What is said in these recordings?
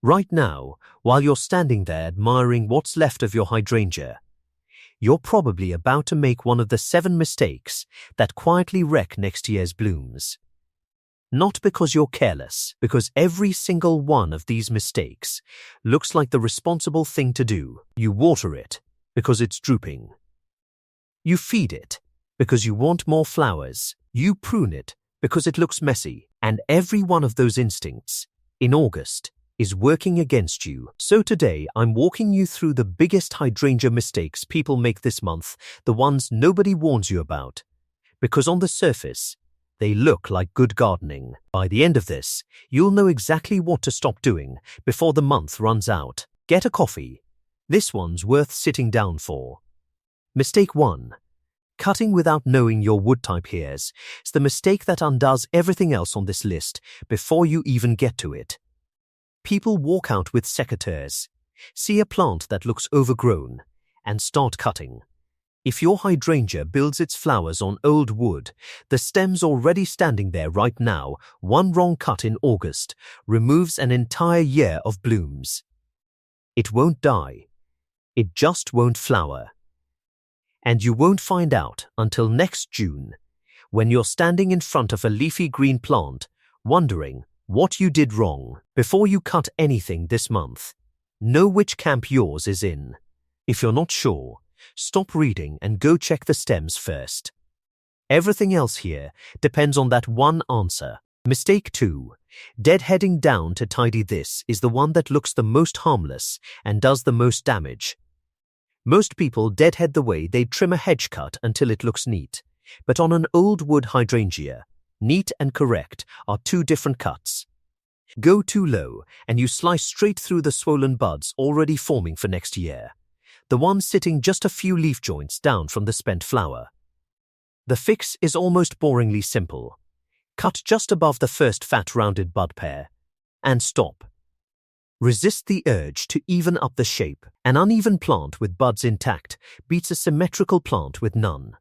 Right now, while you're standing there admiring what's left of your hydrangea, you're probably about to make one of the 7 mistakes that quietly wreck next year's blooms. Not because you're careless, because every single one of these mistakes looks like the responsible thing to do. You water it because it's drooping. You feed it because you want more flowers. You prune it because it looks messy. And every one of those instincts, in August, is working against you. So today, I'm walking you through the biggest hydrangea mistakes people make this month, the ones nobody warns you about. Because on the surface, they look like good gardening. By the end of this, you'll know exactly what to stop doing before the month runs out. Get a coffee. This one's worth sitting down for. Mistake 1. Cutting without knowing your wood type. Here's the mistake that undoes everything else on this list before you even get to it. People walk out with secateurs, see a plant that looks overgrown, and start cutting. If your hydrangea builds its flowers on old wood, the stem's already standing there right now. One wrong cut in August removes an entire year of blooms. It won't die. It just won't flower. And you won't find out until next June, when you're standing in front of a leafy green plant, wondering what you did wrong. Before you cut anything this month, know which camp yours is in. If you're not sure, stop reading and go check the stems first. Everything else here depends on that one answer. Mistake 2. Deadheading down to tidy. This is the one that looks the most harmless and does the most damage. Most people deadhead the way they trim a hedge cut until it looks neat. But on an old wood hydrangea, neat and correct are 2 different cuts. Go too low and you slice straight through the swollen buds already forming for next year. The one sitting just a few leaf joints down from the spent flower. The fix is almost boringly simple. Cut just above the first fat rounded bud pair and stop. Resist the urge to even up the shape. An uneven plant with buds intact beats a symmetrical plant with none.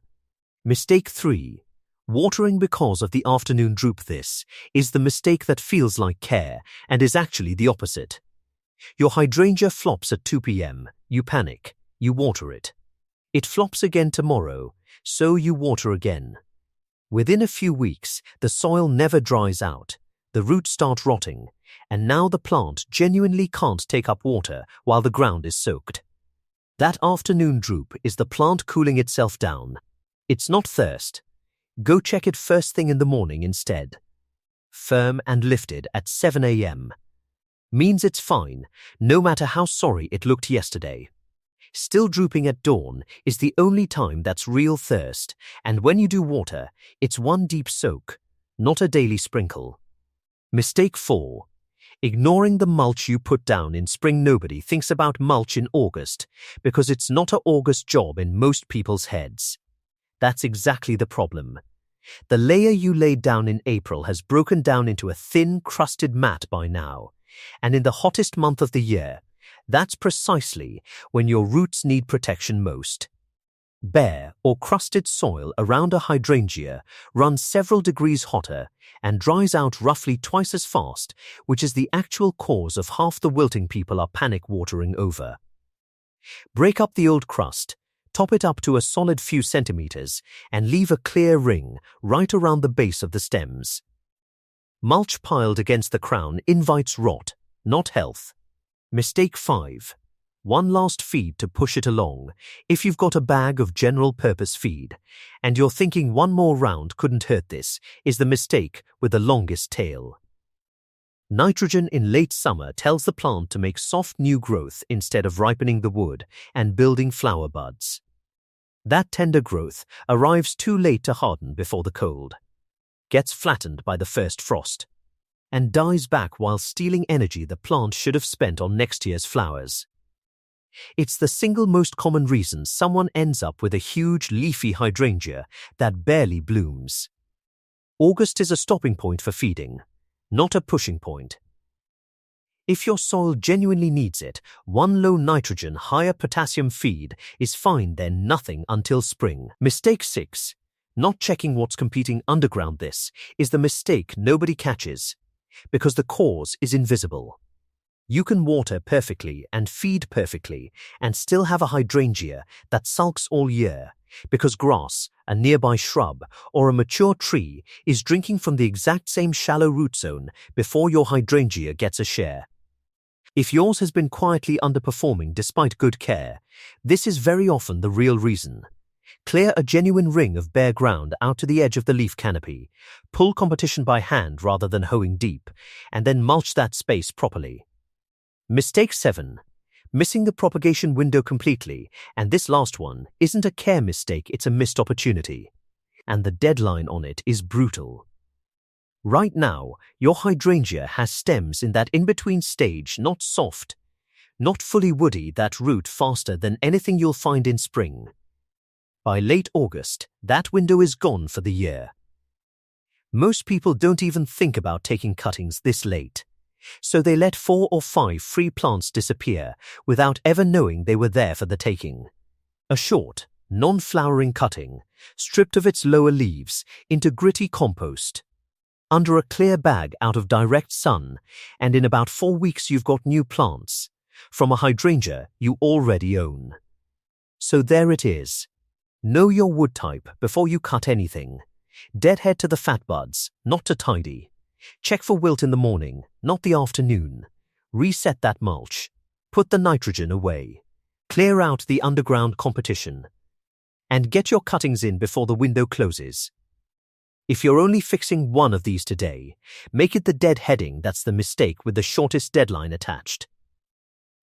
Mistake 3. Watering because of the afternoon droop. This is the mistake that feels like care and is actually the opposite. Your hydrangea flops at 2 p.m. You panic. You water it. It flops again tomorrow, so you water again. Within a few weeks, the soil never dries out. The roots start rotting, and now the plant genuinely can't take up water while the ground is soaked. That afternoon droop is the plant cooling itself down. It's not thirst. Go check it first thing in the morning instead. Firm and lifted at 7 a.m. means it's fine, no matter how sorry it looked yesterday. Still drooping at dawn is the only time that's real thirst, and when you do water, it's one deep soak, not a daily sprinkle. Mistake 4. Ignoring the mulch you put down in spring. Nobody thinks about mulch in August because it's not an August job in most people's heads. That's exactly the problem. The layer you laid down in April has broken down into a thin, crusted mat by now, and in the hottest month of the year, that's precisely when your roots need protection most. Bare or crusted soil around a hydrangea runs several degrees hotter and dries out roughly twice as fast, which is the actual cause of half the wilting people are panic watering over. Break up the old crust, top it up to a solid few centimeters, and leave a clear ring right around the base of the stems. Mulch piled against the crown invites rot, not health. Mistake 5. One last feed to push it along. If you've got a bag of general-purpose feed, and you're thinking one more round couldn't hurt, this is the mistake with the longest tail. Nitrogen in late summer tells the plant to make soft new growth instead of ripening the wood and building flower buds. That tender growth arrives too late to harden before the cold, gets flattened by the first frost, and dies back while stealing energy the plant should have spent on next year's flowers. It's the single most common reason someone ends up with a huge leafy hydrangea that barely blooms. August is a stopping point for feeding, not a pushing point. If your soil genuinely needs it, one low nitrogen, higher potassium feed is fine, then nothing until spring. Mistake 6. Not checking what's competing underground. This is the mistake nobody catches, because the cause is invisible. You can water perfectly and feed perfectly and still have a hydrangea that sulks all year because grass, a nearby shrub, or a mature tree is drinking from the exact same shallow root zone before your hydrangea gets a share. If yours has been quietly underperforming despite good care, this is very often the real reason. Clear a genuine ring of bare ground out to the edge of the leaf canopy, pull competition by hand rather than hoeing deep, and then mulch that space properly. Mistake 7. Missing the propagation window completely, and this last one isn't a care mistake, it's a missed opportunity. And the deadline on it is brutal. Right now, your hydrangea has stems in that in-between stage, not soft, not fully woody, that root faster than anything you'll find in spring. By late August, that window is gone for the year. Most people don't even think about taking cuttings this late, so they let 4 or 5 free plants disappear without ever knowing they were there for the taking. A short, non-flowering cutting, stripped of its lower leaves into gritty compost, under a clear bag out of direct sun, and in about 4 weeks you've got new plants from a hydrangea you already own. So there it is. Know your wood type before you cut anything. Deadhead to the fat buds, not to tidy. Check for wilt in the morning, not the afternoon. Reset that mulch. Put the nitrogen away. Clear out the underground competition. And get your cuttings in before the window closes. If you're only fixing one of these today, make it the deadheading that's the mistake with the shortest deadline attached.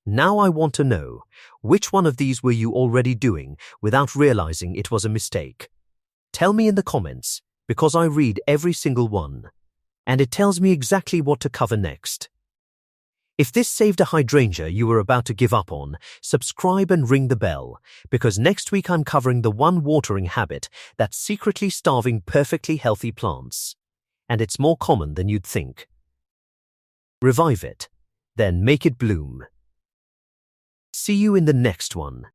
Now I want to know, which one of these were you already doing without realizing it was a mistake? Tell me in the comments, because I read every single one, and it tells me exactly what to cover next. If this saved a hydrangea you were about to give up on, subscribe and ring the bell, because next week I'm covering the one watering habit that's secretly starving perfectly healthy plants. And it's more common than you'd think. Revive it, then make it bloom. See you in the next one.